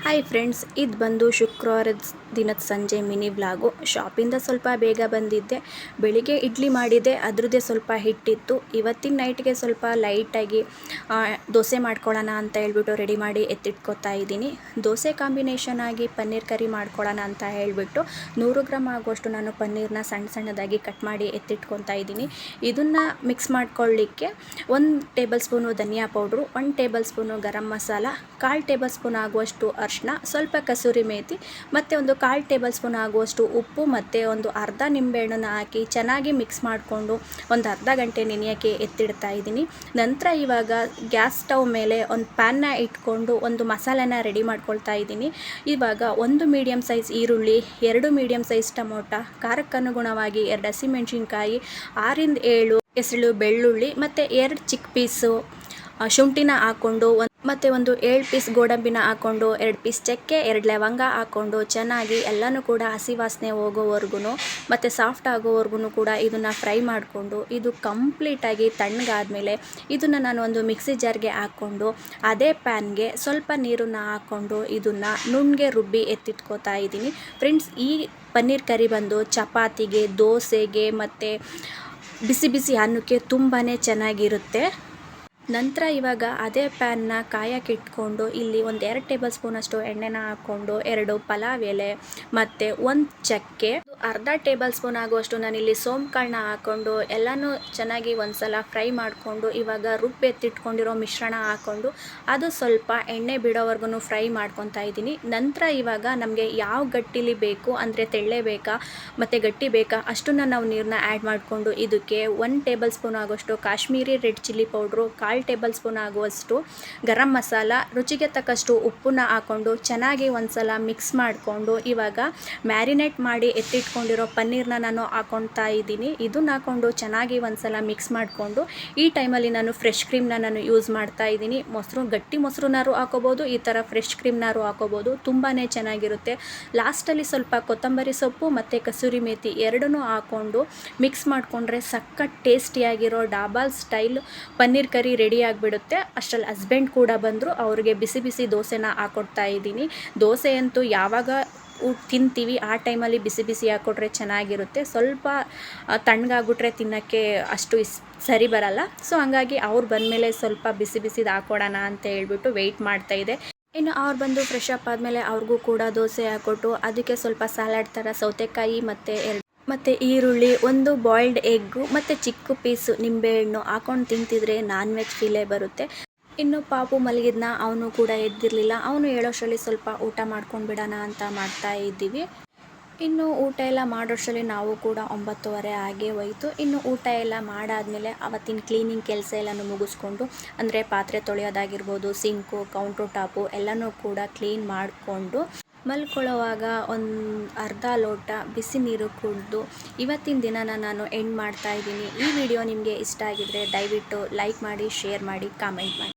Hi friends, ಇದು ಬಂದು ಶುಕ್ರವಾರದ ದಿನದ ಸಂಜೆ ಮಿನಿ ವ್ಲಾಗು. ಶಾಪಿಂದ ಸ್ವಲ್ಪ ಬೇಗ ಬಂದಿದ್ದೆ. ಬೆಳಿಗ್ಗೆ ಇಡ್ಲಿ ಮಾಡಿದ್ದೆ, ಅದ್ರದ್ದೇ ಸ್ವಲ್ಪ ಹಿಟ್ಟಿತ್ತು. ಇವತ್ತಿನ ನೈಟ್ಗೆ ಸ್ವಲ್ಪ ಲೈಟಾಗಿ ದೋಸೆ ಮಾಡ್ಕೊಳ್ಳೋಣ ಅಂತ ಹೇಳ್ಬಿಟ್ಟು ರೆಡಿ ಮಾಡಿ ಎತ್ತಿಟ್ಕೊತಾ ಇದ್ದೀನಿ. ದೋಸೆ ಕಾಂಬಿನೇಷನ್ ಆಗಿ ಪನ್ನೀರ್ ಕರಿ ಮಾಡ್ಕೊಳ್ಳೋಣ ಅಂತ ಹೇಳಿಬಿಟ್ಟು 100 ಗ್ರಾಮ್ ಆಗುವಷ್ಟು ನಾನು ಪನ್ನೀರ್ನ ಸಣ್ಣ ಸಣ್ಣದಾಗಿ ಕಟ್ ಮಾಡಿ ಎತ್ತಿಟ್ಕೊತಾ ಇದ್ದೀನಿ. ಇದನ್ನು ಮಿಕ್ಸ್ ಮಾಡ್ಕೊಳ್ಳಿಕ್ಕೆ 1 ಟೇಬಲ್ ಸ್ಪೂನು ಧನಿಯಾ powder, 1 table spoon garam masala, 1/4 table spoon ಆಗುವಷ್ಟು ಅರಿಶಿನ, ಸ್ವಲ್ಪ ಕಸೂರಿ ಮೇಥಿ ಮತ್ತು 1/4 ಟೇಬಲ್ ಸ್ಪೂನ್ ಆಗುವಷ್ಟು ಉಪ್ಪು ಮತ್ತು ಒಂದು ಅರ್ಧ ನಿಂಬೆಹಣ್ಣನ್ನು ಹಾಕಿ ಚೆನ್ನಾಗಿ ಮಿಕ್ಸ್ ಮಾಡಿಕೊಂಡು ಒಂದು ಅರ್ಧ ಗಂಟೆ ನೆನೆಯೋಕ್ಕೆ ಎತ್ತಿಡ್ತಾ ಇದ್ದೀನಿ. ನಂತರ ಇವಾಗ ಗ್ಯಾಸ್ ಸ್ಟವ್ ಮೇಲೆ ಒಂದು ಪ್ಯಾನ್ನ ಇಟ್ಕೊಂಡು ಒಂದು ಮಸಾಲೆನ ರೆಡಿ ಮಾಡ್ಕೊಳ್ತಾ ಇದ್ದೀನಿ. ಇವಾಗ 1 ಮೀಡಿಯಮ್ ಸೈಜ್ ಈರುಳ್ಳಿ, 2 ಮೀಡಿಯಮ್ ಸೈಜ್ ಟೊಮೊಟೊ, ಖಾರಕ್ಕನುಗುಣವಾಗಿ 2 ಹಸಿಮೆಣಸಿನ್ಕಾಯಿ, 6 ಇಂದ 7 ಎಸಳು ಬೆಳ್ಳುಳ್ಳಿ ಮತ್ತು 2 ಚಿಕ್ಕ ಪೀಸು ಶುಂಠಿನ ಹಾಕ್ಕೊಂಡು ಮತ್ತು ಒಂದು 7 ಪೀಸ್ ಗೋಡಂಬಿನ ಹಾಕ್ಕೊಂಡು 2 ಪೀಸ್ ಚಕ್ಕೆ, 2 ಲವಂಗ ಹಾಕ್ಕೊಂಡು ಚೆನ್ನಾಗಿ ಎಲ್ಲನೂ ಕೂಡ ಹಸಿ ವಾಸನೆ ಹೋಗೋವರೆಗೂ ಮತ್ತು ಸಾಫ್ಟ್ ಆಗೋವರೆಗೂ ಕೂಡ ಇದನ್ನು ಫ್ರೈ ಮಾಡಿಕೊಂಡು ಇದು ಕಂಪ್ಲೀಟಾಗಿ ತಣ್ಣಗಾದ್ಮೇಲೆ ಇದನ್ನು ನಾನು ಒಂದು ಮಿಕ್ಸಿ ಜಾರ್ಗೆ ಹಾಕ್ಕೊಂಡು ಅದೇ ಪ್ಯಾನ್ಗೆ ಸ್ವಲ್ಪ ನೀರನ್ನು ಹಾಕ್ಕೊಂಡು ಇದನ್ನು ನುಣ್ಣಗೆ ರುಬ್ಬಿ ಎತ್ತಿಟ್ಕೋತಾ ಇದ್ದೀನಿ. ಫ್ರೆಂಡ್ಸ್, ಈ ಪನ್ನೀರ್ ಕರಿ ಬಂದು ಚಪಾತಿಗೆ, ದೋಸೆಗೆ ಮತ್ತು ಬಿಸಿ ಬಿಸಿ ಅನ್ನಕ್ಕೆ ತುಂಬಾ ಚೆನ್ನಾಗಿರುತ್ತೆ. ನಂತರ ಇವಾಗ ಅದೇ ಪ್ಯಾನ್ನ ಕಾಯಕ್ಕೆ ಇಟ್ಕೊಂಡು ಇಲ್ಲಿ ಒಂದು 2 ಟೇಬಲ್ ಸ್ಪೂನಷ್ಟು ಎಣ್ಣೆನ ಹಾಕ್ಕೊಂಡು 2 ಪಲಾವ್ ಎಲೆ ಮತ್ತು 1 ಚಕ್ಕೆ, ಅರ್ಧ ಟೇಬಲ್ ಸ್ಪೂನ್ ಆಗುವಷ್ಟು ನಾನಿಲ್ಲಿ ಸೋಂಪು ಕಾಳನ್ನ ಹಾಕ್ಕೊಂಡು ಎಲ್ಲನೂ ಚೆನ್ನಾಗಿ ಒಂದು ಸಲ ಫ್ರೈ ಮಾಡಿಕೊಂಡು ಇವಾಗ ರುಬ್ಬೆತ್ತಿಟ್ಕೊಂಡಿರೋ ಮಿಶ್ರಣ ಹಾಕ್ಕೊಂಡು ಅದು ಸ್ವಲ್ಪ ಎಣ್ಣೆ ಬಿಡೋವರೆಗೂ ಫ್ರೈ ಮಾಡ್ಕೊತಾ ಇದ್ದೀನಿ. ನಂತರ ಇವಾಗ ನಮಗೆ ಯಾವ ಗಟ್ಟಿಲಿ ಬೇಕು ಅಂದರೆ ತೆಳ್ಳೆ ಬೇಕಾ ಮತ್ತು ಗಟ್ಟಿ ಬೇಕಾ ಅಷ್ಟನ್ನು ನಾವು ನೀರನ್ನ ಆ್ಯಡ್ ಮಾಡಿಕೊಂಡು ಇದಕ್ಕೆ 1 ಟೇಬಲ್ ಸ್ಪೂನ್ ಆಗುವಷ್ಟು Kashmiri red chilli powder, 1/4 table spoon ಆಗುವಷ್ಟು ಗರಂ ಮಸಾಲ, ರುಚಿಗೆ ತಕ್ಕಷ್ಟು ಉಪ್ಪನ್ನ ಹಾಕ್ಕೊಂಡು ಚೆನ್ನಾಗಿ ಒಂದು ಸಲ ಮಿಕ್ಸ್ ಮಾಡಿಕೊಂಡು ಇವಾಗ ಮ್ಯಾರಿನೇಟ್ ಮಾಡಿ ಎತ್ತಿಟ್ಕೊಂಡಿರೋ ಪನ್ನೀರ್ನ ನಾನು ಹಾಕ್ಕೊತಾ ಇದ್ದೀನಿ. ಇದನ್ನ ಹಾಕ್ಕೊಂಡು ಚೆನ್ನಾಗಿ ಒಂದು ಸಲ ಮಿಕ್ಸ್ ಮಾಡಿಕೊಂಡು ಈ ಟೈಮಲ್ಲಿ ನಾನು ಫ್ರೆಶ್ ಕ್ರೀಮ್ನ ನಾನು ಯೂಸ್ ಮಾಡ್ತಾ ಇದ್ದೀನಿ. ಮೊಸರು, ಗಟ್ಟಿ ಮೊಸರುನಾರು ಹಾಕೋಬೋದು, ಈ ಥರ ಫ್ರೆಶ್ ಕ್ರೀಮ್ನಾರು ಹಾಕೋಬೋದು, ತುಂಬಾ ಚೆನ್ನಾಗಿರುತ್ತೆ. ಲಾಸ್ಟಲ್ಲಿ ಸ್ವಲ್ಪ ಕೊತ್ತಂಬರಿ ಸೊಪ್ಪು ಮತ್ತು ಕಸೂರಿ ಮೇಥಿ ಎರಡನ್ನೂ ಹಾಕ್ಕೊಂಡು ಮಿಕ್ಸ್ ಮಾಡಿಕೊಂಡ್ರೆ ಸಖತ್ ಟೇಸ್ಟಿಯಾಗಿರೋ ಡಾಬಾಲ್ ಸ್ಟೈಲ್ ಪನ್ನೀರ್ ಕರಿ ರೆಡಿ ಆಗಿಬಿಡುತ್ತೆ. ಅಷ್ಟರಲ್ಲಿ ಹಸ್ಬೆಂಡ್ ಕೂಡ ಬಂದರು, ಅವ್ರಿಗೆ ಬಿಸಿ ಬಿಸಿ ದೋಸೆನ ಹಾಕ್ಕೊಡ್ತಾ ಇದ್ದೀನಿ. ದೋಸೆ ಅಂತೂ ಯಾವಾಗ ತಿಂತೀವಿ ಆ ಟೈಮಲ್ಲಿ ಬಿಸಿ ಬಿಸಿ ಹಾಕ್ಕೊಟ್ರೆ ಚೆನ್ನಾಗಿರುತ್ತೆ. ಸ್ವಲ್ಪ ತಣ್ಣಗಾಗ್ಬಿಟ್ರೆ ತಿನ್ನೋಕ್ಕೆ ಅಷ್ಟು ಸರಿ ಬರಲ್ಲ. ಸೊ ಹಂಗಾಗಿ ಅವ್ರು ಬಂದಮೇಲೆ ಸ್ವಲ್ಪ ಬಿಸಿ ಬಿಸಿದು ಹಾಕ್ಕೊಡೋಣ ಅಂತ ಹೇಳ್ಬಿಟ್ಟು ವೆಯ್ಟ್ ಮಾಡ್ತಾಯಿದ್ದೆ. ಇನ್ನು ಅವ್ರು ಬಂದು ಫ್ರೆಶ್ ಅಪ್ ಆದಮೇಲೆ ಅವ್ರಿಗೂ ಕೂಡ ದೋಸೆ ಹಾಕ್ಕೊಟ್ಟು ಅದಕ್ಕೆ ಸ್ವಲ್ಪ ಸಲಾಡ್ ಥರ ಸೌತೆಕಾಯಿ ಮತ್ತು ಈರುಳ್ಳಿ, 1 ಬಾಯ್ಲ್ಡ್ ಎಗ್ಗು ಮತ್ತು ಚಿಕ್ಕ ಪೀಸು ನಿಂಬೆಹಣ್ಣು ಹಾಕ್ಕೊಂಡು ತಿಂತಿದ್ರೆ ನಾನ್ ವೆಜ್ ಫೀಲೇ ಬರುತ್ತೆ. ಇನ್ನು ಪಾಪು ಮಲಗಿದ್ನ, ಅವನು ಕೂಡ ಎದ್ದಿರಲಿಲ್ಲ. ಅವನು ಹೇಳೋಷ್ಟರಲ್ಲಿ ಸ್ವಲ್ಪ ಊಟ ಮಾಡ್ಕೊಂಡು ಬಿಡೋಣ ಅಂತ ಮಾಡ್ತಾ ಇದ್ದೀವಿ. ಇನ್ನು ಊಟ ಎಲ್ಲ ಮಾಡೋಷ್ಟರಲ್ಲಿ ನಾವು ಕೂಡ 9:30 ಆಗೇ ಹೋಯಿತು. ಇನ್ನು ಊಟ ಎಲ್ಲ ಮಾಡಾದಮೇಲೆ ಅವತ್ತಿನ ಕ್ಲೀನಿಂಗ್ ಕೆಲಸ ಎಲ್ಲನೂ ಮುಗಿಸ್ಕೊಂಡು ಅಂದರೆ ಪಾತ್ರೆ ತೊಳೆಯೋದಾಗಿರ್ಬೋದು, ಸಿಂಕು, ಕೌಂಟ್ರ್ ಟಾಪು ಎಲ್ಲನೂ ಕೂಡ ಕ್ಲೀನ್ ಮಾಡಿಕೊಂಡು ಮಲ್ಕೊಳ್ಳೋವಾಗ ಒಂದು ಅರ್ಧ ಲೋಟ ಬಿಸಿ ನೀರು ಕುಡಿದು ಇವತ್ತಿನ ದಿನನ ನಾನು ಎಂಡ್ ಮಾಡ್ತಾ ಇದ್ದೀನಿ. ಈ ವಿಡಿಯೋ ನಿಮಗೆ ಇಷ್ಟ ಆಗಿದ್ರೆ ದಯವಿಟ್ಟು ಲೈಕ್ ಮಾಡಿ, ಶೇರ್ ಮಾಡಿ, ಕಾಮೆಂಟ್ ಮಾಡಿ.